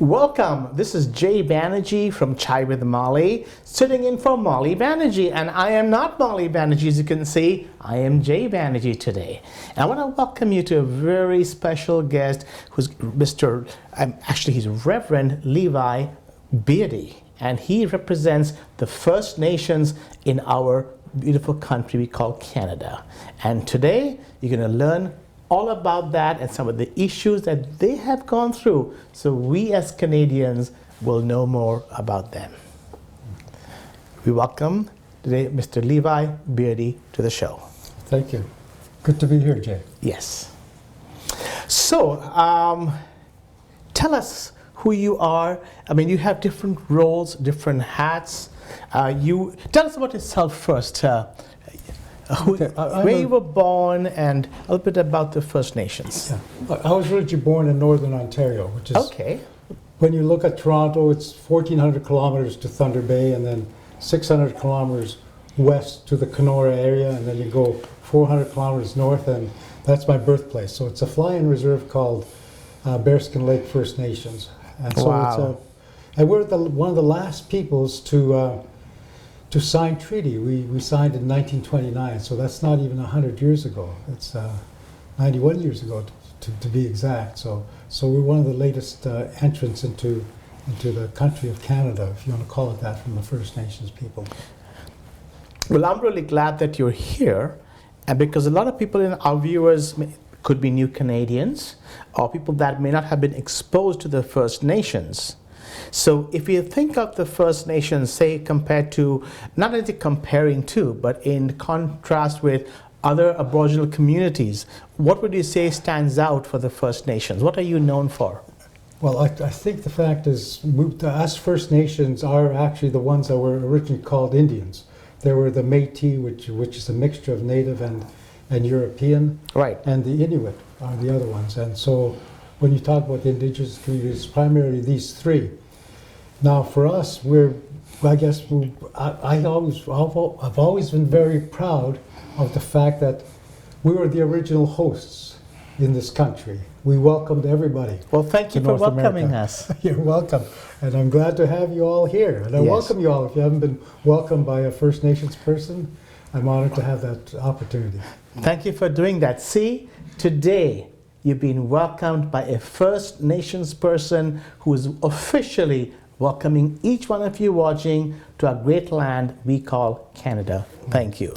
Welcome. This is Jay Banerjee from Chai with Molly, sitting in for Molly Banerjee. And I am not Molly Banerjee, as you can see. I am Jay Banerjee today. And I want to welcome you to a very special guest who's he's Reverend Levi Beardy. And he represents the First Nations in our beautiful country we call Canada. And today, you're going to learn all about that and some of the issues that they have gone through, so we as Canadians will know more about them. We welcome today Mr. Levi Beardy to the show. Thank you. Good to be here, Jay. Yes. So, tell us who you are. I mean, you have different roles, different hats. Tell us about yourself first. Where you were born and a little bit about the First Nations. Yeah. I was originally born in Northern Ontario, which is, okay. When you look at Toronto, it's 1,400 kilometers to Thunder Bay and then 600 kilometers west to the Kenora area, and then you go 400 kilometers north, and that's my birthplace. So it's a fly-in reserve called Bearskin Lake First Nations. And so wow. And we're one of the last peoples to sign treaty. We signed in 1929, so that's not even 100 years ago. It's 91 years ago, to be exact. So we're one of the latest entrants into the country of Canada, if you want to call it that, from the First Nations people. Well, I'm really glad that you're here, and because a lot of people in our viewers could be new Canadians, or people that may not have been exposed to the First Nations. So if you think of the First Nations, say compared to, not only comparing to, but in contrast with other Aboriginal communities, what would you say stands out for the First Nations? What are you known for? Well, I think the fact is, us First Nations are actually the ones that were originally called Indians. There were the Métis, which is a mixture of Native and European. Right. And the Inuit are the other ones. And so when you talk about the Indigenous communities, primarily these three. Now, for us, I've always been very proud of the fact that we were the original hosts in this country. We welcomed everybody. Well, thank you for welcoming us. You're welcome. And I'm glad to have you all here. And I welcome you all. If you haven't been welcomed by a First Nations person, I'm honored to have that opportunity. Thank you for doing that. See, today you've been welcomed by a First Nations person who is officially welcoming each one of you watching to our great land we call Canada. Thank you.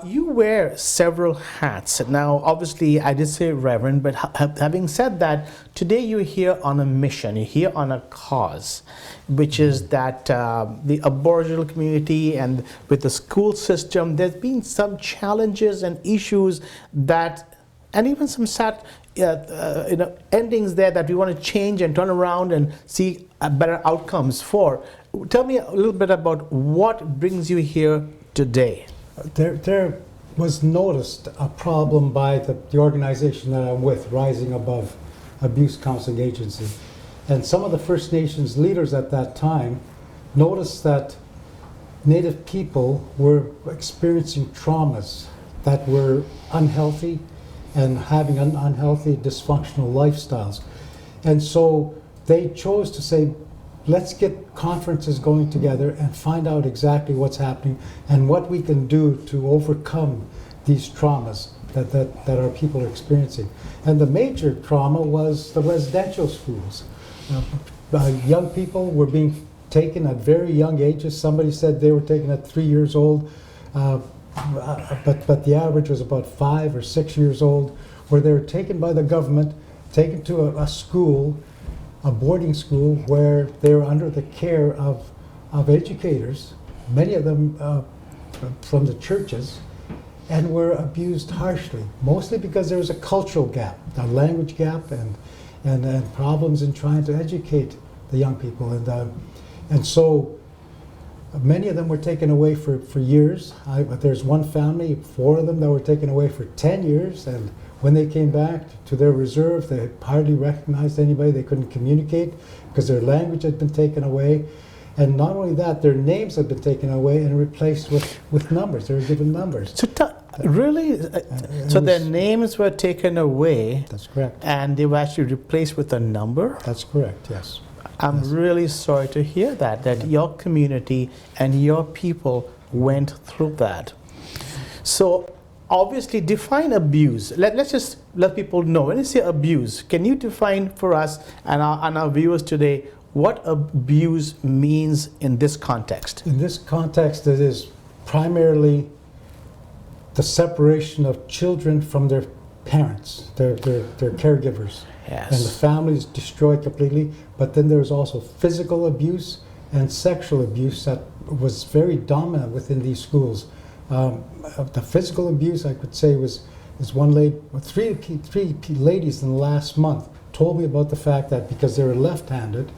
You wear several hats. Now, obviously, I did say Reverend, but having said that, today you're here on a mission. You're here on a cause, which is that the Aboriginal community and with the school system, there's been some challenges and issues that, and even some sad endings there that we want to change and turn around and see better outcomes for. Tell me a little bit about what brings you here today. There was noticed a problem by the organization that I'm with, Rising Above Abuse Counseling Agency. And some of the First Nations leaders at that time noticed that Native people were experiencing traumas that were unhealthy and having unhealthy, dysfunctional lifestyles. And so they chose to say, let's get conferences going together and find out exactly what's happening and what we can do to overcome these traumas that our people are experiencing. And the major trauma was the residential schools. Young people were being taken at very young ages. Somebody said they were taken at 3 years old. But the average was about 5 or 6 years old, where they were taken by the government, taken to a school, a boarding school, where they were under the care of educators, many of them from the churches, and were abused harshly, mostly because there was a cultural gap, a language gap, and problems in trying to educate the young people. And so many of them were taken away for years. There's one family, 4 of them, that were taken away for 10 years. And when they came back to their reserve, they hardly recognized anybody. They couldn't communicate because their language had been taken away. And not only that, their names had been taken away and replaced with numbers. They were given numbers. So Really? So their names were taken away That's correct. and they were actually replaced with a number? That's correct, yes. I'm Yes. really sorry to hear that, your community and your people went through that. So obviously define abuse. Let's just let people know. When you say abuse, can you define for us and our viewers today what abuse means in this context? In this context, it is primarily the separation of children from their parents, their caregivers. Yes. And the family is destroyed completely. But then there's also physical abuse and sexual abuse that was very dominant within these schools. The physical abuse, I could say, is one lady, three ladies in the last month told me about the fact that because they were left-handed,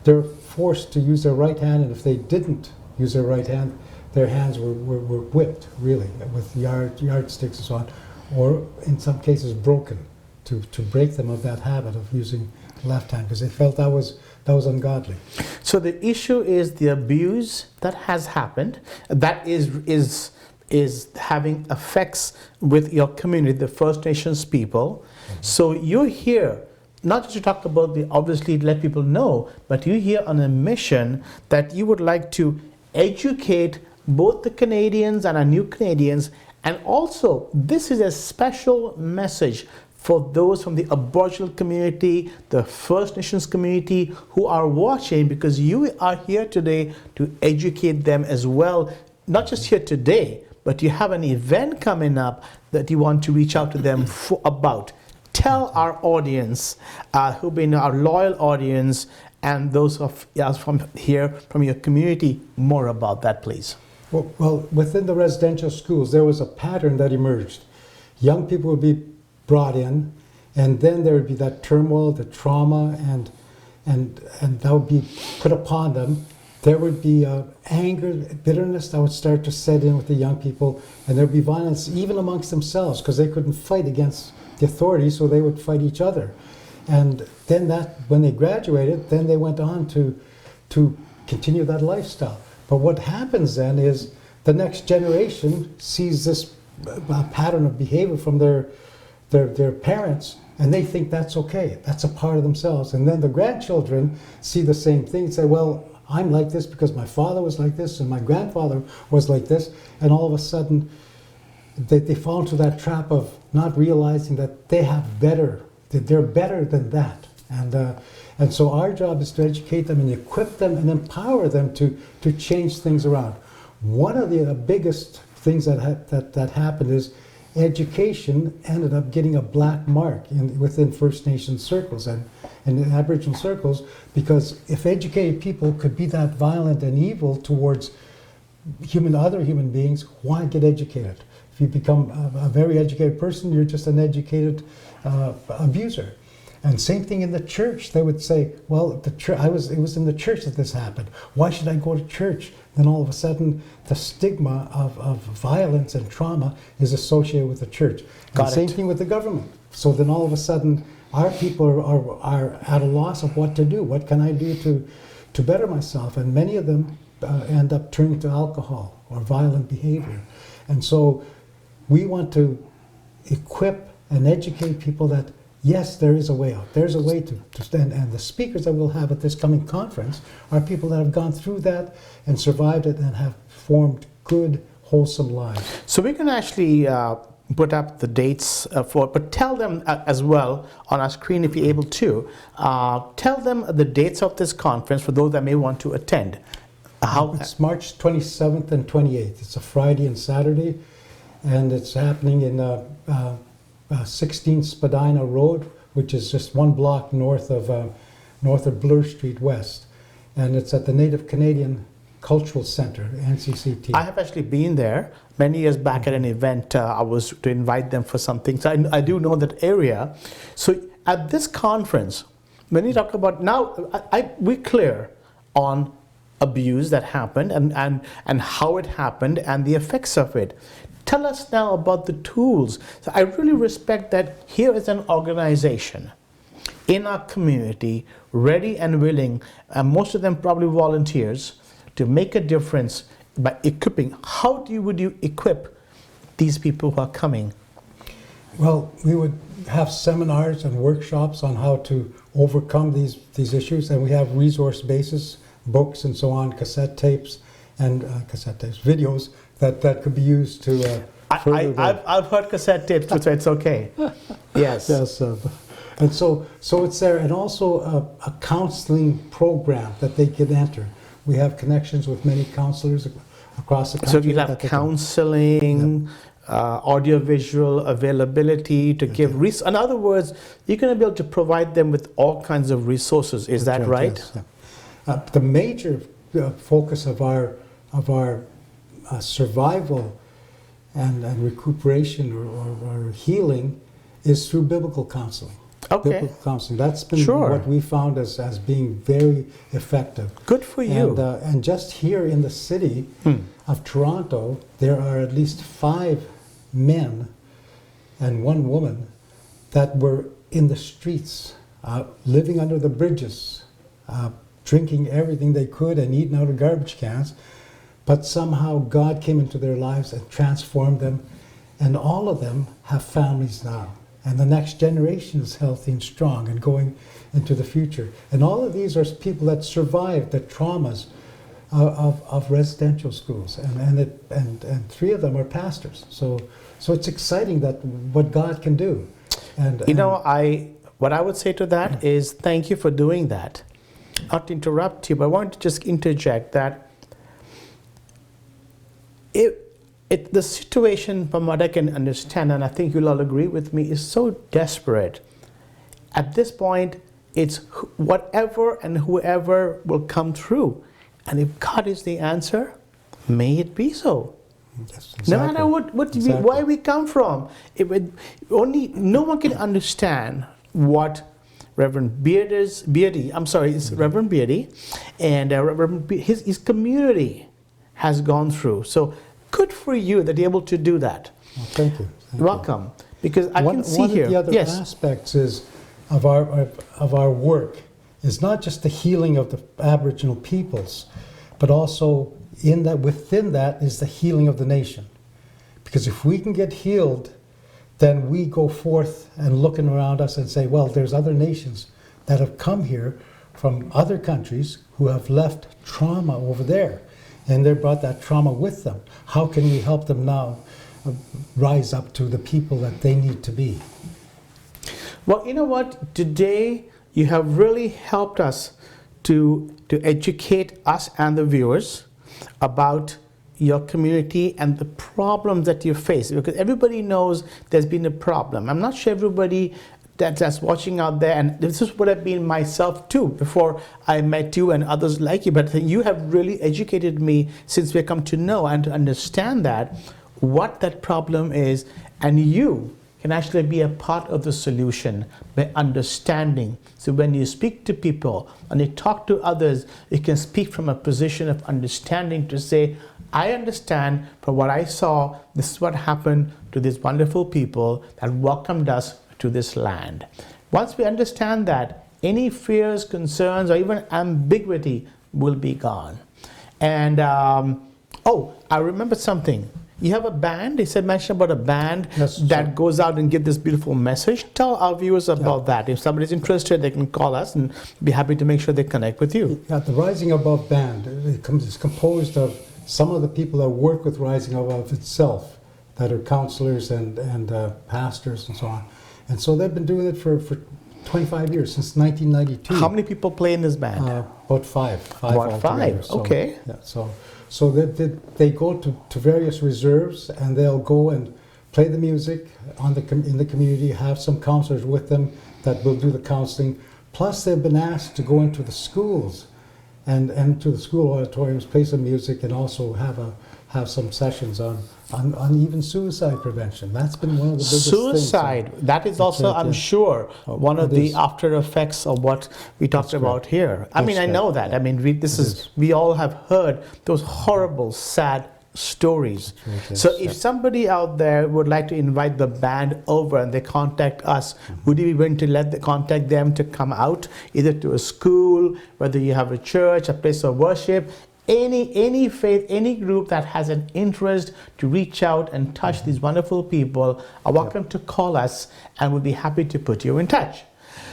they're forced to use their right hand, and if they didn't use their right hand, their hands were whipped, really, with yardsticks and so on, or in some cases broken, to break them of that habit of using left hand, because they felt that was ungodly. So the issue is the abuse that has happened, that is having effects with your community, the First Nations people. Mm-hmm. So you're here not just to talk about obviously let people know, but you're here on a mission that you would like to educate both the Canadians and our new Canadians, and also this is a special message for those from the Aboriginal community, the First Nations community who are watching, because you are here today to educate them as well, not just here today, but you have an event coming up that you want to reach out to them about. Tell our audience, who've been our loyal audience, and those of us from here, from your community, more about that, please. Well, within the residential schools, there was a pattern that emerged. Young people would be brought in, and then there would be that turmoil, the trauma, and that would be put upon them. There would be anger, bitterness that would start to set in with the young people, and there would be violence even amongst themselves because they couldn't fight against the authorities, so they would fight each other. And then when they graduated, then they went on to continue that lifestyle. But what happens then is the next generation sees this pattern of behavior from their parents, and they think that's okay, that's a part of themselves. And then the grandchildren see the same thing and say, well, I'm like this because my father was like this and my grandfather was like this, and all of a sudden they fall into that trap of not realizing that they have better, that they're better than that. And so our job is to educate them and equip them and empower them to change things around. One of the biggest things that happened is education ended up getting a black mark within First Nations circles and in Aboriginal circles, because if educated people could be that violent and evil towards other human beings, why get educated? If you become a very educated person, you're just an educated abuser. And same thing in the church. They would say, well, it was in the church that this happened. Why should I go to church? Then all of a sudden, the stigma of violence and trauma is associated with the church. And same thing with the government. So then all of a sudden, our people are at a loss of what to do. What can I do to better myself? And many of them end up turning to alcohol or violent behavior. And so we want to equip and educate people that yes, there is a way out. There's a way to stand. And the speakers that we'll have at this coming conference are people that have gone through that and survived it and have formed good, wholesome lives. So we can actually put up the dates but tell them as well on our screen if you're able to. Tell them the dates of this conference for those that may want to attend. It's March 27th and 28th. It's a Friday and Saturday, and it's happening in 16 Spadina Road, which is just one block north of Bloor Street West, and it's at the Native Canadian Cultural Center, NCCT. I have actually been there many years back at an event. I was to invite them for something, so I do know that area. So at this conference, when you talk about now, we're clear on abuse that happened and how it happened and the effects of it. Tell us now about the tools. So I really respect that here is an organization in our community, ready and willing, and most of them probably volunteers, to make a difference by equipping. Would you equip these people who are coming? Well, we would have seminars and workshops on how to overcome these issues, and we have resource bases, books and so on, cassette tapes, videos that could be used to I've heard cassette tapes, so it's okay. Yes. Yes, and so it's there, and also a counseling program that they could enter. We have connections with many counselors across the country. So you have counseling, audiovisual availability to give. In other words, you're going to be able to provide them with all kinds of resources. Is that right? Yes, yeah. The major focus of our survival and recuperation or healing is through biblical counseling. Okay. Biblical counseling. That's been what we found as being very effective. Good for you. And just here in the city of Toronto, there are at least 5 men and 1 woman that were in the streets, living under the bridges, drinking everything they could and eating out of garbage cans. But somehow God came into their lives and transformed them. And all of them have families now. And the next generation is healthy and strong and going into the future. And all of these are people that survived the traumas of residential schools. And 3 of them are pastors. So it's exciting that what God can do. What I would say to that is thank you for doing that. Not to interrupt you, but I want to just interject that the situation, from what I can understand, and I think you'll all agree with me, is so desperate. At this point, it's whatever and whoever will come through. And if God is the answer, may it be so. Yes, exactly. No matter where we come from. No one can understand what Reverend Beardy, Reverend Beardy, and his community has gone through. So good for you that you're able to do that. Well, thank you. Welcome. Because I can see here. One of the other aspects of our work is not just the healing of the Aboriginal peoples, but also within that is the healing of the nation. Because if we can get healed, then we go forth and looking around us and say, well, there's other nations that have come here from other countries who have left trauma over there. And they brought that trauma with them. How can we help them now rise up to the people that they need to be? Well, you know what? Today, you have really helped us to educate us and the viewers about your community and the problems that you face. Because everybody knows there's been a problem. I'm not sure everybody that's watching out there, and this would have been myself too before I met you and others like you, but you have really educated me since we come to know and to understand that what that problem is, and you can actually be a part of the solution by understanding. So when you speak to people and you talk to others, you can speak from a position of understanding to say, I understand from what I saw, this is what happened to these wonderful people that welcomed us to this land. Once we understand that, any fears, concerns, or even ambiguity will be gone. And I remember something. You have a band. They said mention about a band that goes out and give this beautiful message. Tell our viewers about that. If somebody's interested, they can call us and be happy to make sure they connect with you. Yeah, the Rising Above band is composed of some of the people that work with Rising Above itself, that are counselors and pastors and so on. And so they've been doing it for 25 years, since 1992. How many people play in this band? About five. About 5, so, okay. Yeah, so they go to various reserves, and they'll go and play the music in the community, have some counselors with them that will do the counseling. Plus, they've been asked to go into the schools and to the school auditoriums, play some music, and also have some sessions on even suicide prevention. That's been one of the biggest suicide things. That is also, I'm sure, one of the after effects of what we talked about here. I know that. We all have heard those horrible, sad stories. So if somebody out there would like to invite the band over and they contact us, would you be willing to contact them to come out, either to a school, whether you have a church, a place of worship, any faith, any group that has an interest to reach out and touch these wonderful people are welcome to call us, and we'll be happy to put you in touch.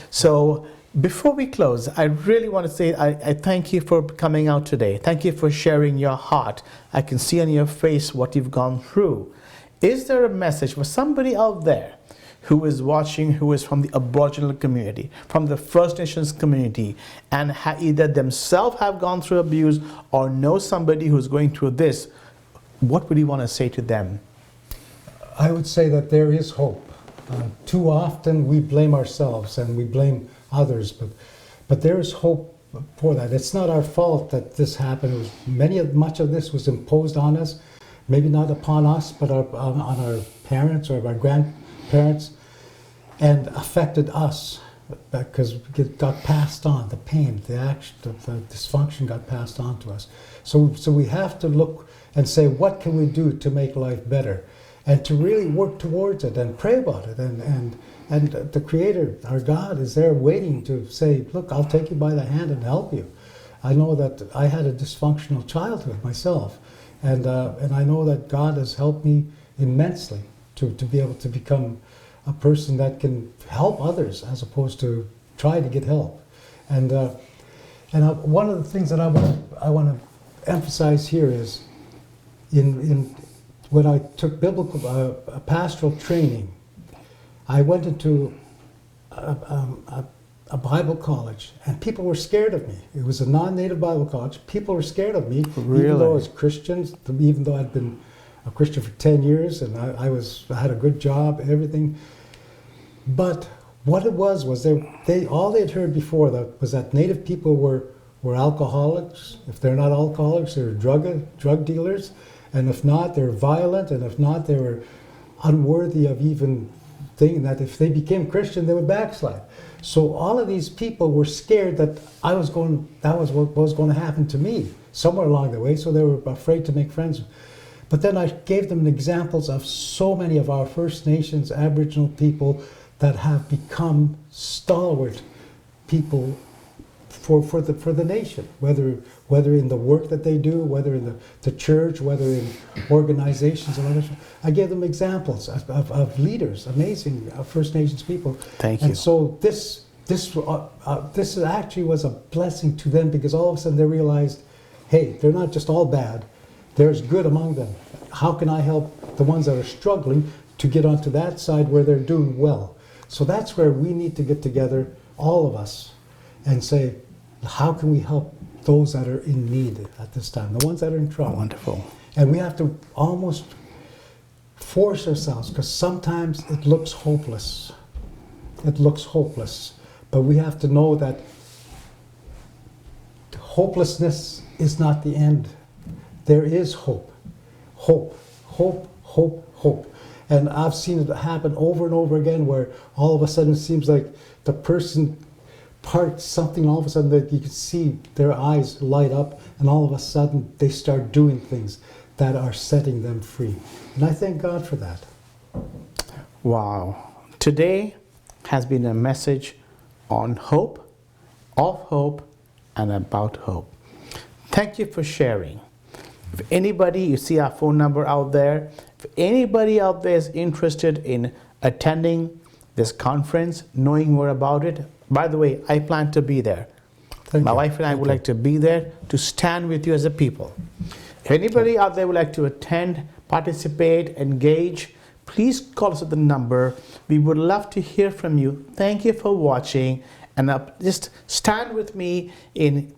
So before we close, I really want to say I thank you for coming out today. Thank you for sharing your heart. I can see on your face what you've gone through. Is there a message for somebody out there who is watching, who is from the Aboriginal community, from the First Nations community, and either themselves have gone through abuse or know somebody who's going through this? What would you want to say to them? I would say that there is hope. Too often we blame ourselves and we blame others, but there is hope for that. It's not our fault that this happened. Much of this was imposed on us, maybe not upon us, but on our parents or our grandparents, and affected us because it got passed on. The pain, the action, the dysfunction got passed on to us. So we have to look and say, what can we do to make life better? And to really work towards it and pray about it. And the Creator, our God, is there waiting to say, look, I'll take you by the hand and help you. I know that I had a dysfunctional childhood myself. And I know that God has helped me immensely to be able to become a person that can help others as opposed to try to get help. And one of the things that I want to emphasize here is when I took biblical pastoral training, I went into a Bible college, and people were scared of me. It was a non-native Bible college. People were scared of me, Really? even though I was Christians, even though I'd been a Christian for 10 years, and I had a good job, everything. But what it was they all they'd heard before was that Native people were alcoholics. If they're not alcoholics, they're drug dealers. And if not, they're violent, and if not, they were unworthy of even thinking that if they became Christian, they would backslide. So all of these people were scared that that was what was going to happen to me somewhere along the way, so they were afraid to make friends. But then I gave them examples of so many of our First Nations, Aboriginal people that have become stalwart people for the nation, whether in the work that they do, whether in the church, whether in organizations and others. I gave them examples of leaders, amazing First Nations people. Thank you. And so this actually was a blessing to them, because all of a sudden they realized, hey, they're not just all bad, there's good among them. How can I help the ones that are struggling to get onto that side where they're doing well? So that's where we need to get together, all of us, and say, how can we help those that are in need at this time, the ones that are in trouble? Wonderful. And we have to almost force ourselves, because sometimes it looks hopeless. It looks hopeless. But we have to know that hopelessness is not the end. There is hope. Hope, hope, hope, hope. And I've seen it happen over and over again, where all of a sudden it seems like the person parts something, all of a sudden that you can see their eyes light up, and all of a sudden they start doing things that are setting them free. And I thank God for that. Wow. Today has been a message on hope, of hope, and about hope. Thank you for sharing. If anybody, you see our phone number out there, if anybody out there is interested in attending this conference, knowing more about it, by the way, I plan to be there. My wife and I would like to be there to stand with you as a people. If anybody out there would like to attend, participate, engage, please call us at the number. We would love to hear from you. Thank you for watching, and just stand with me in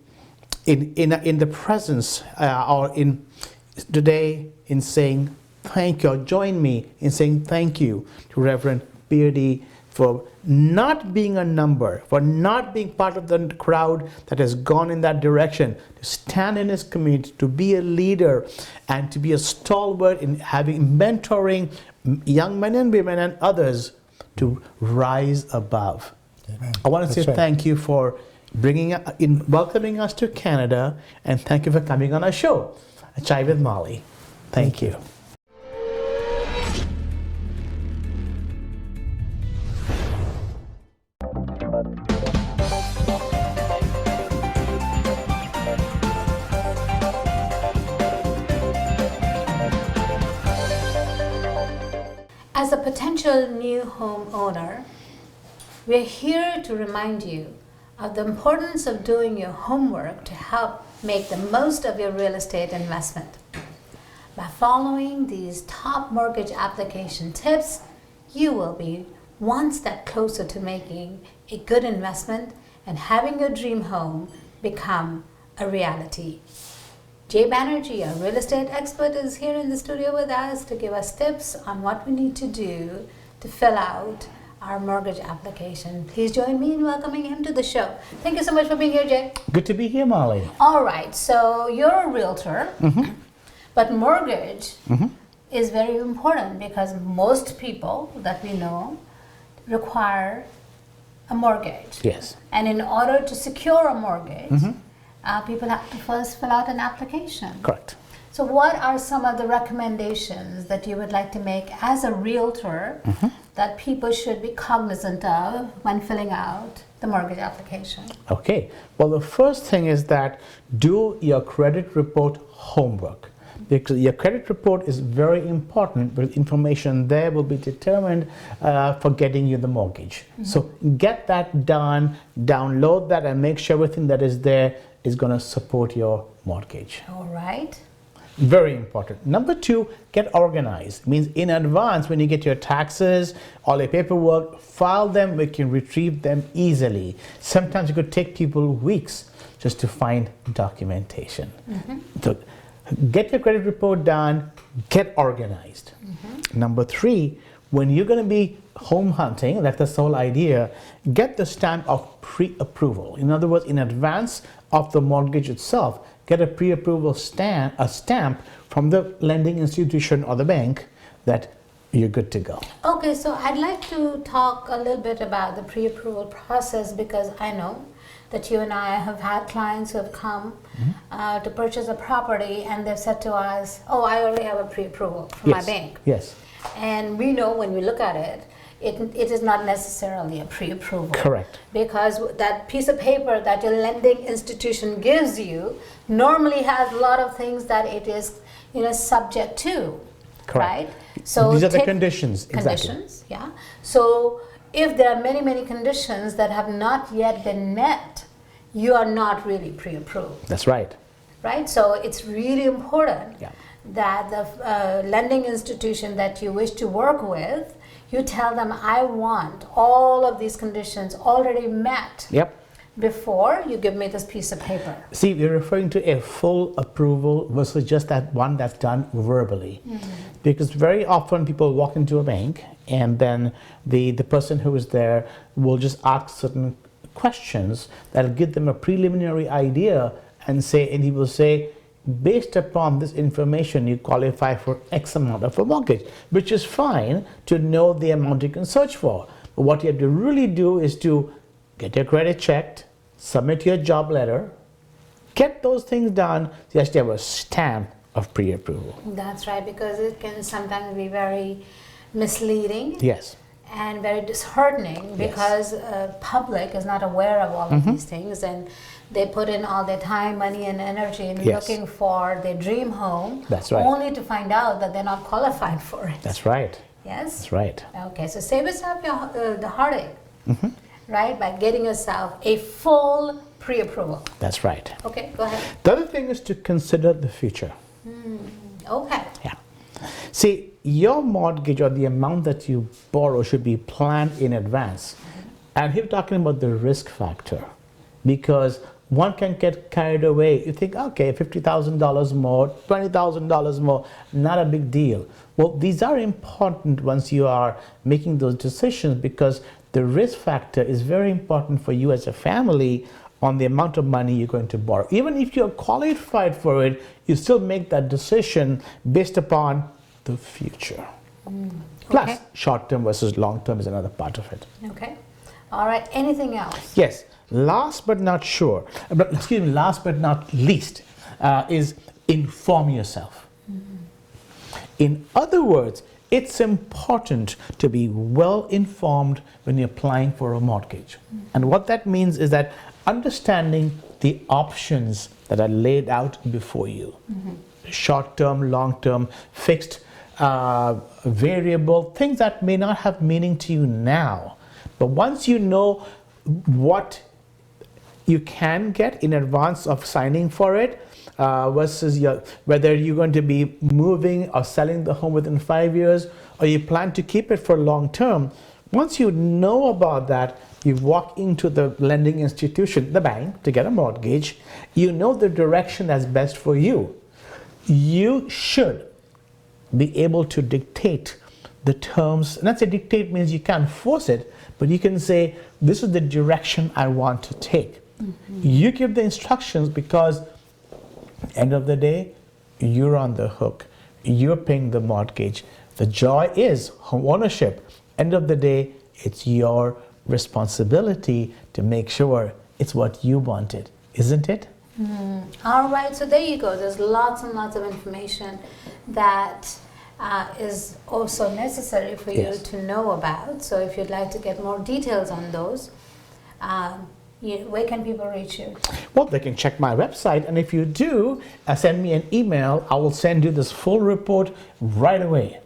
the presence or in today in saying thank you, or join me in saying thank you to Reverend Beardy for not being a number, for not being part of the crowd that has gone in that direction, to stand in his community, to be a leader, and to be a stalwart in mentoring young men and women and others to rise above. Amen. I want to say thank you for welcoming us to Canada, and thank you for coming on our show, Chai with Molly. Thank you. a potential new homeowner, we're here to remind you of the importance of doing your homework to help make the most of your real estate investment. By following these top mortgage application tips, you will be one step closer to making a good investment and having your dream home become a reality. Jay Banerjee, our real estate expert, is here in the studio with us to give us tips on what we need to do to fill out our mortgage application. Please join me in welcoming him to the show. Thank you so much for being here, Jay. Good to be here, Molly. All right, so you're a realtor, but mortgage is very important because most people that we know require a mortgage. Yes. And in order to secure a mortgage, people have to first fill out an application. Correct. So what are some of the recommendations that you would like to make as a realtor that people should be cognizant of when filling out the mortgage application? Okay. Well, the first thing is that do your credit report homework, because your credit report is very important, but information there will be determined for getting you the mortgage. So get that done, download that, and make sure everything that is there is going to support your mortgage. All right. Very important. Number two, get organized. Means in advance, when you get your taxes, all your paperwork, file them, we can retrieve them easily. Sometimes it could take people weeks just to find documentation. So get your credit report done, get organized. Number three, when you're going to be home hunting, that's the whole idea, get the stamp of pre-approval. In other words, in advance of the mortgage itself, get a pre-approval stamp, from the lending institution or the bank that you're good to go. Okay, so I'd like to talk a little bit about the pre-approval process because I know that you and I have had clients who have come to purchase a property and they've said to us, oh, I already have a pre-approval from my bank. Yes. And we know when we look at it, it is not necessarily a pre-approval. Correct. Because that piece of paper that your lending institution gives you normally has a lot of things that it is, subject to. Correct. Right? So these are the conditions. Conditions, yeah. So if there are many, many conditions that have not yet been met, you are not really pre-approved. That's right. Right? So it's really important that the lending institution that you wish to work with, you tell them, I want all of these conditions already met before you give me this piece of paper. See, we're referring to a full approval versus just that one that's done verbally. Because very often people walk into a bank and then the person who is there will just ask certain questions that'll give them a preliminary idea and he will say, based upon this information, you qualify for X amount of a mortgage, which is fine to know the amount you can search for. But what you have to really do is to get your credit checked, submit your job letter, get those things done, so you actually have a stamp of pre-approval. That's right, because it can sometimes be very misleading. Yes. And very disheartening because public is not aware of all of these things, and they put in all their time, money, and energy in looking for their dream home. That's right. Only to find out that they're not qualified for it. That's right. Yes? That's right. Okay, so save yourself the heartache, right, by getting yourself a full pre-approval. That's right. Okay, go ahead. The other thing is to consider the future. Okay. Yeah. See, your mortgage or the amount that you borrow should be planned in advance. And here we're talking about the risk factor, because one can get carried away. You think, okay, $50,000 more, $20,000 more, not a big deal. Well, these are important once you are making those decisions, because the risk factor is very important for you as a family on the amount of money you're going to borrow. Even if you're qualified for it, you still make that decision based upon the future. Plus, short-term versus long-term is another part of it. Okay. All right. Anything else? Yes. Last but not least, is inform yourself. In other words, it's important to be well informed when you're applying for a mortgage. And what that means is that understanding the options that are laid out before you. Short-term, long-term, fixed variable, things that may not have meaning to you now. But once you know what you can get in advance of signing for it, versus whether you're going to be moving or selling the home within 5 years, or you plan to keep it for long term, once you know about that, you walk into the lending institution, the bank, to get a mortgage, you know the direction that's best for you. You should be able to dictate the terms. And that's a dictate means you can't force it, but you can say, this is the direction I want to take. You give the instructions, because end of the day, you're on the hook. You're paying the mortgage. The joy is home ownership. End of the day, it's your responsibility to make sure it's what you wanted, isn't it? All right, so there you go. There's lots and lots of information that is also necessary for you to know about. So if you'd like to get more details on those, where can people reach you? Well, they can check my website, and if you do, send me an email. I will send you this full report right away,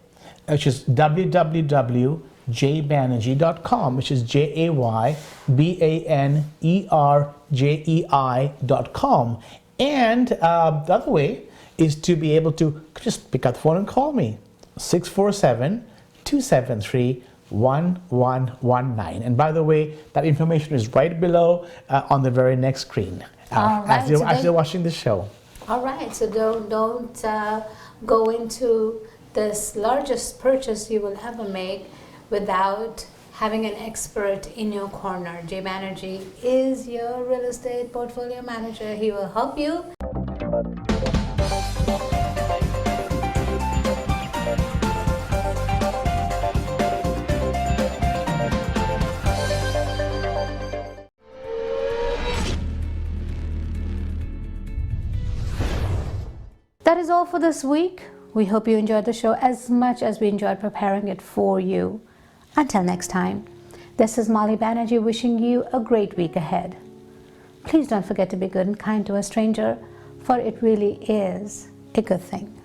which is www.jaybanerjee.com, which is JAYBANERJEI.com. And the other way is to be able to just pick up the phone and call me, 647-273-1119. And by the way, that information is right below on the very next screen as you're watching the show. All right, so don't go into this largest purchase you will ever make without having an expert in your corner. Jay Banerjee is your real estate portfolio manager. He will help you. That is all for this week. We hope you enjoyed the show as much as we enjoyed preparing it for you. Until next time, this is Molly Banerjee wishing you a great week ahead. Please don't forget to be good and kind to a stranger, for it really is a good thing.